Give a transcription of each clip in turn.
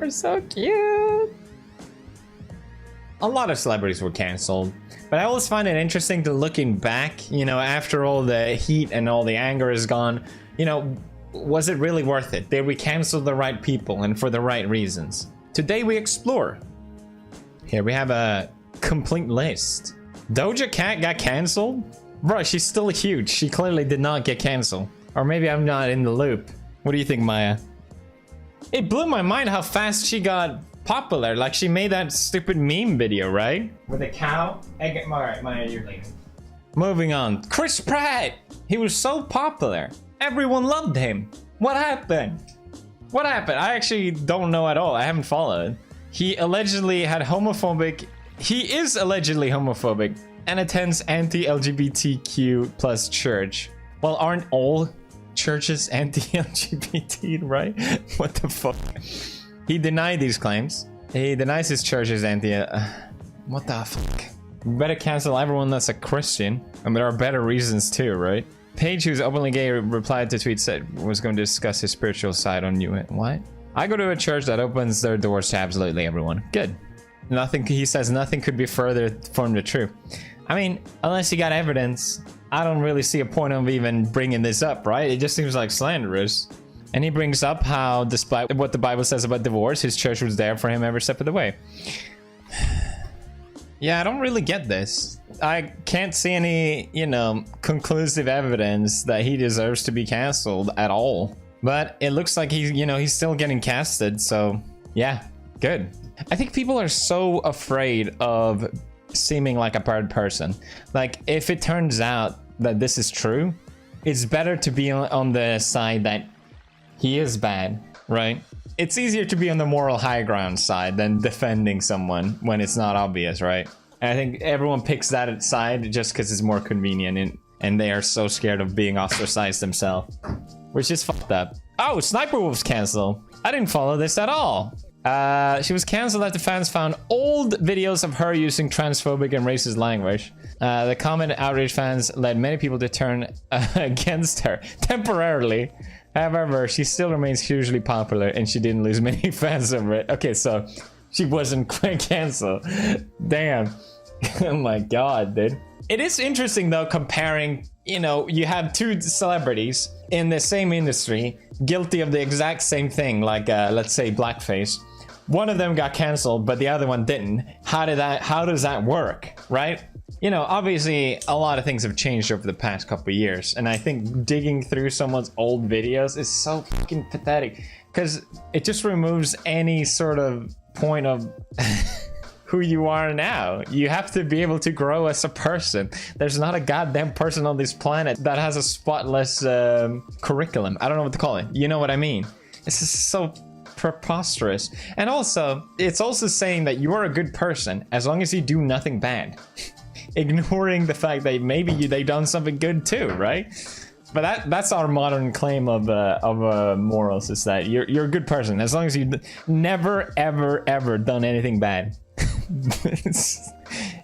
You're so cute. A lot of celebrities were canceled, but I always find it interesting to looking back, you know, after all the heat and all the anger is gone, you know, was it really worth it? Did we cancel the right people and for the right reasons? Today we explore. Here we have a complete list. Doja Cat got canceled? Bro, she's still huge. She clearly did not get canceled. Or maybe I'm not in the loop. What do you think, Maya? It blew my mind how fast she got popular. Like, she made that stupid meme video, right? With a cow. Alright, Maya, you're leaving. Moving on. Chris Pratt! He was so popular. Everyone loved him. What happened? What happened? I actually don't know at all. I haven't followed. He allegedly had homophobic... He is allegedly homophobic and attends anti-LGBTQ plus church. Well, aren't all churches anti-LGBT, right? What the fuck? He denied these claims. He denies his church is anti... what the fuck? We better cancel everyone that's a Christian. I mean, there are better reasons too, right? Paige, who's openly gay, replied to tweet said was going to discuss his spiritual side on you. What? I go to a church that opens their doors to absolutely everyone. Good. Nothing, he says nothing could be further from the truth. I mean, unless you got evidence, I don't really see a point of even bringing this up, right? It just seems like slanderous. And he brings up how, despite what the Bible says about divorce, his church was there for him every step of the way. Yeah, I don't really get this. I can't see any, you know, conclusive evidence that he deserves to be canceled at all. But it looks like he's, you know, he's still getting casted, so yeah, good. I think people are so afraid of seeming like a bad person. Like, if it turns out that this is true, it's better to be on the side that he is bad, right? It's easier to be on the moral high ground side than defending someone when it's not obvious, right? And I think everyone picks that side just because it's more convenient, and they are so scared of being ostracized themselves, which is fucked up. Oh, Sniper Wolf's canceled. I didn't follow this at all. She was cancelled after fans found old videos of her using transphobic and racist language. The comment outrage fans led many people to turn against her temporarily. However, she still remains hugely popular and she didn't lose many fans over it. Okay, so she wasn't canceled. Damn. Oh my god, dude. It is interesting though, comparing, you know, you have two celebrities in the same industry guilty of the exact same thing, like let's say blackface. One of them got canceled, but the other one didn't. How does that work, right? You know, obviously a lot of things have changed over the past couple of years, and I think digging through someone's old videos is so fucking pathetic because it just removes any sort of point of who you are now. You have to be able to grow as a person. There's not a goddamn person on this planet that has a spotless curriculum. I don't know what to call it. You know what I mean? It's just so preposterous. And also, it's also saying that you are a good person as long as you do nothing bad. Ignoring the fact that maybe they done something good too, right? But that's our modern claim of morals, is that you're a good person as long as you never ever done anything bad.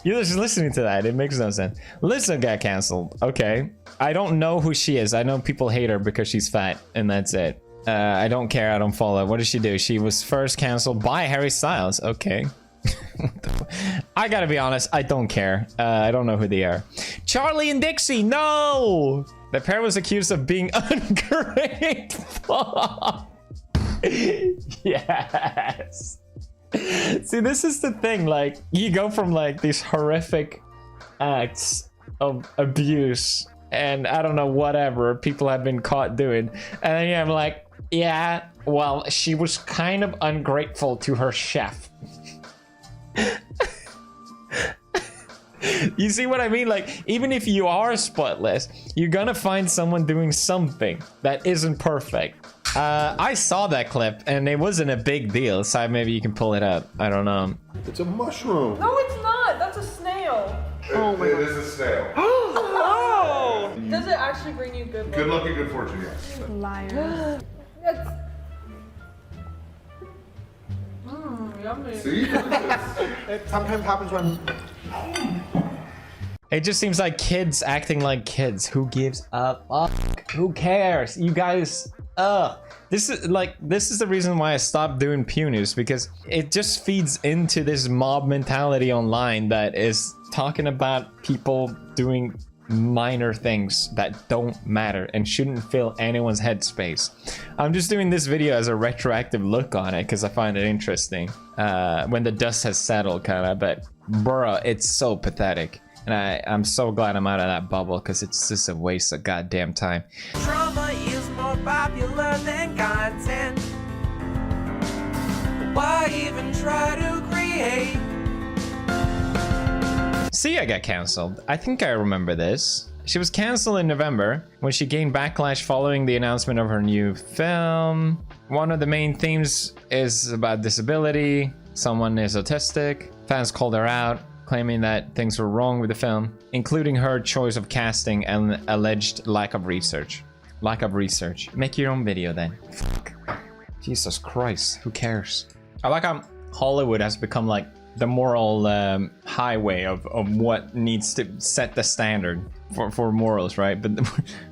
You're just listening to that, it makes no sense. Lizzo got canceled. Okay, I don't know who she is. I know people hate her because she's fat, and that's it. I don't care, I don't follow. What did she do? She was first canceled by Harry Styles. Okay. I gotta be honest, I don't care. I don't know who they are. Charlie and Dixie, no! The pair was accused of being ungrateful. Yes. See, this is the thing, like, you go from like these horrific acts of abuse and I don't know, whatever people have been caught doing, and then I'm like, yeah, well, she was kind of ungrateful to her chef. You see what I mean? Like, even if you are spotless, you're gonna find someone doing something that isn't perfect. I saw that clip and it wasn't a big deal, so maybe you can pull it up. I don't know. It's a mushroom. No, it's not. That's a snail. Oh my god. It is a snail. Oh! Does it actually bring you good luck? Good luck and good fortune, yes. Liar. That's... yummy. See? It sometimes happens when... It just seems like kids acting like kids. Who gives a fuck? Who cares? You guys... This is the reason why I stopped doing Pew News, because it just feeds into this mob mentality online that is talking about people doing minor things that don't matter and shouldn't fill anyone's headspace. I'm just doing this video as a retroactive look on it because I find it interesting when the dust has settled, kind of. But bruh, it's so pathetic, and I'm so glad I'm out of that bubble, because it's just a waste of goddamn time. Drama is more popular than content. Why even try to create? Sia got cancelled. I think I remember this. She was cancelled in November when she gained backlash following the announcement of her new film. One of the main themes is about disability. Someone is autistic. Fans called her out, claiming that things were wrong with the film, including her choice of casting and alleged lack of research. Lack of research. Make your own video then. Fuck. Jesus Christ, who cares? I like how Hollywood has become like the moral highway of what needs to set the standard for morals, right? But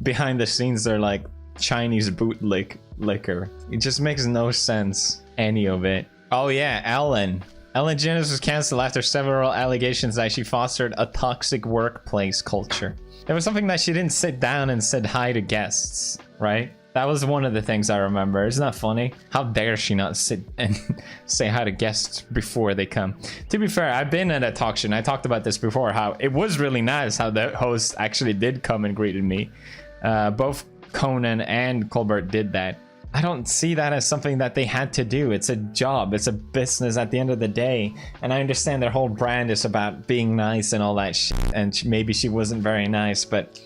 behind the scenes, they're like Chinese bootleg liquor. It just makes no sense, any of it. Oh yeah, Ellen DeGeneres was cancelled after several allegations that she fostered a toxic workplace culture. It was something that she didn't sit down and said hi to guests, right? That was one of the things I remember. Isn't that funny? How dare she not sit and say hi to guests before they come? To be fair, I've been at a talk show, and I talked about this before, how it was really nice how the host actually did come and greeted me. Both Conan and Colbert did that. I don't see that as something that they had to do. It's a job. It's a business at the end of the day. And I understand their whole brand is about being nice and all that shit. And maybe she wasn't very nice, but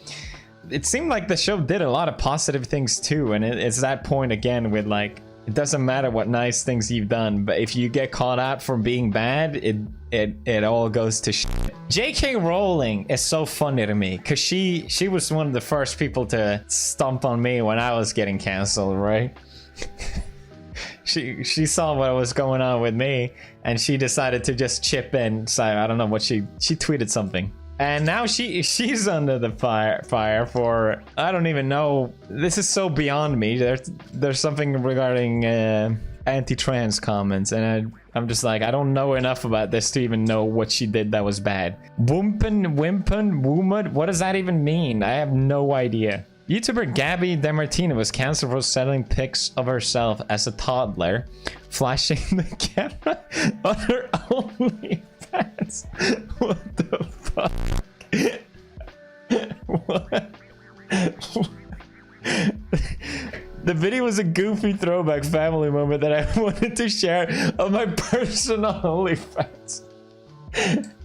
it seemed like the show did a lot of positive things too. And it's that point again with like, it doesn't matter what nice things you've done, but if you get caught out for being bad, it all goes to shit. J.K. Rowling is so funny to me, because she was one of the first people to stomp on me when I was getting canceled, right? she saw what was going on with me, and she decided to just chip in. So I don't know what she tweeted something. And now she's under the fire for, I don't even know. This is so beyond me. There's something regarding anti-trans comments, and I'm just like, I don't know enough about this to even know what she did that was bad. Wimpen, woomad? What does that even mean? I have no idea. YouTuber Gabby DeMartino was cancelled for selling pics of herself as a toddler, flashing the camera on her OnlyFans. What the fuck? What? The video was a goofy throwback family moment that I wanted to share on my personal OnlyFans.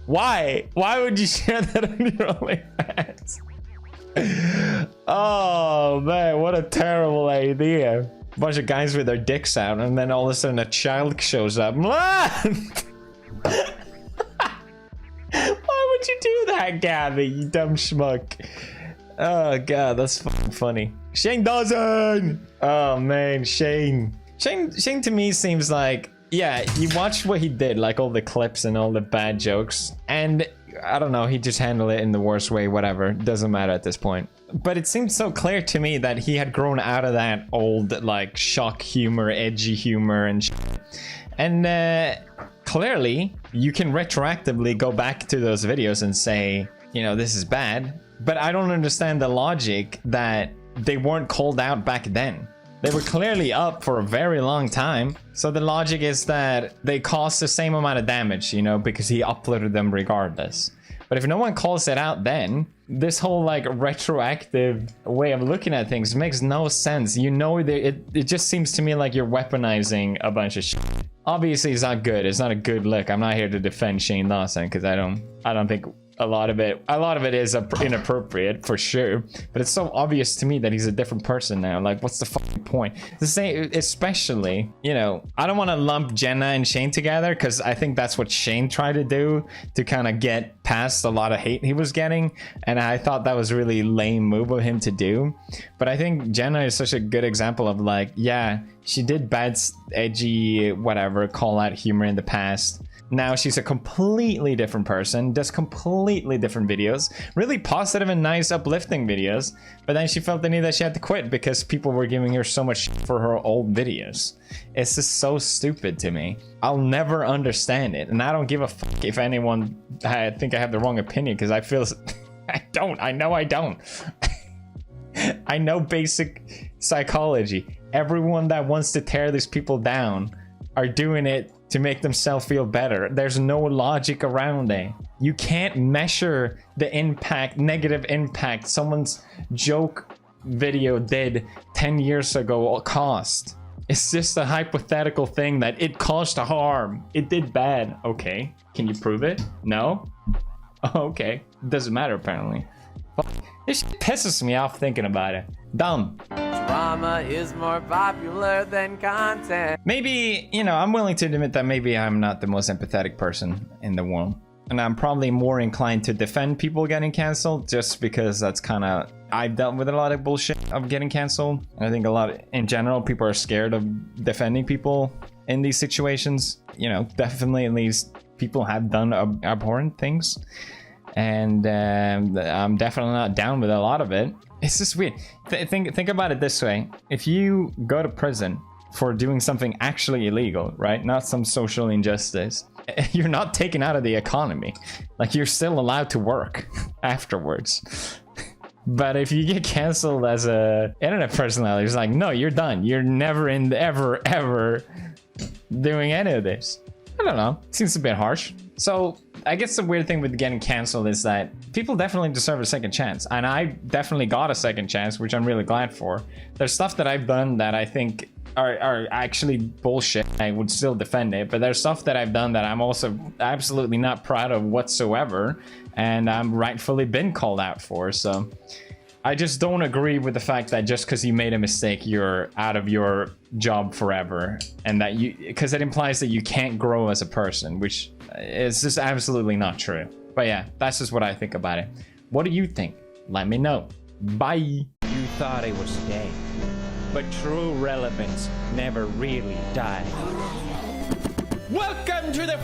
Why? Why would you share that on your OnlyFans? Oh man, what a terrible idea. A bunch of guys with their dicks out, and then all of a sudden a child shows up. Why would you do that, Gabby, you dumb schmuck? Oh god, that's fucking funny. Shane Dawson! Oh man, Shane to me seems like, yeah, you watch what he did, like all the clips and all the bad jokes, and I don't know, he just handled it in the worst way, whatever, doesn't matter at this point. But it seems so clear to me that he had grown out of that old like shock humor, edgy humor and shit. And clearly you can retroactively go back to those videos and say, you know, this is bad. But I don't understand the logic that they weren't called out back then. They were clearly up for a very long time. So the logic is that they caused the same amount of damage, you know, because he uploaded them regardless. But if no one calls it out then, this whole like retroactive way of looking at things makes no sense. You know, it just seems to me like you're weaponizing a bunch of shit. Obviously it's not good. It's not a good look. I'm not here to defend Shane Dawson, because I don't think a lot of it is inappropriate for sure, but it's so obvious to me that he's a different person now. Like, what's the fucking point? The same, especially, you know, I don't want to lump Jenna and Shane together, because I think that's what Shane tried to do to kind of get past a lot of hate he was getting, and And I thought that was a really lame move of him to do. But I think Jenna is such a good example of like, yeah, she did bad, edgy, whatever, call out humor in the past. Now she's a completely different person, does completely different videos, really positive and nice, uplifting videos. But then she felt the need that she had to quit because people were giving her so much shit for her old videos. It's just so stupid to me. I'll never understand it. And I don't give a fuck if anyone I think I have the wrong opinion, because I feel... I know I don't. I know basic psychology. Everyone that wants to tear these people down are doing it to make themselves feel better. There's no logic around it. You can't measure the impact, negative impact someone's joke video did 10 years ago cost. It's just a hypothetical thing that it caused harm. It did bad. Okay. Can you prove it? No? Okay. Doesn't matter apparently. This shit pisses me off thinking about it. Dumb. Drama is more popular than content. Maybe, you know, I'm willing to admit that maybe I'm not the most empathetic person in the world. And I'm probably more inclined to defend people getting canceled just because that's kind of... I've dealt with a lot of bullshit of getting canceled. And I think a lot, in general, people are scared of defending people in these situations. You know, definitely at least people have done abhorrent things. And I'm definitely not down with a lot of it. It's just weird. Think about it this way. If you go to prison for doing something actually illegal, right? Not some social injustice. You're not taken out of the economy. Like, you're still allowed to work afterwards. But if you get canceled as a internet personality, it's like, no, you're done. You're never ever doing any of this. I don't know. Seems a bit harsh. So I guess the weird thing with getting canceled is that people definitely deserve a second chance. And I definitely got a second chance, which I'm really glad for. There's stuff that I've done that I think are actually bullshit. I would still defend it. But there's stuff that I've done that I'm also absolutely not proud of whatsoever. And I'm rightfully been called out for. So I just don't agree with the fact that just because you made a mistake, you're out of your job forever. And that because it implies that you can't grow as a person, which is just absolutely not true. But yeah, that's just what I think about it. What do you think? Let me know. Bye. You thought it was dead, but true relevance never really died. Welcome to the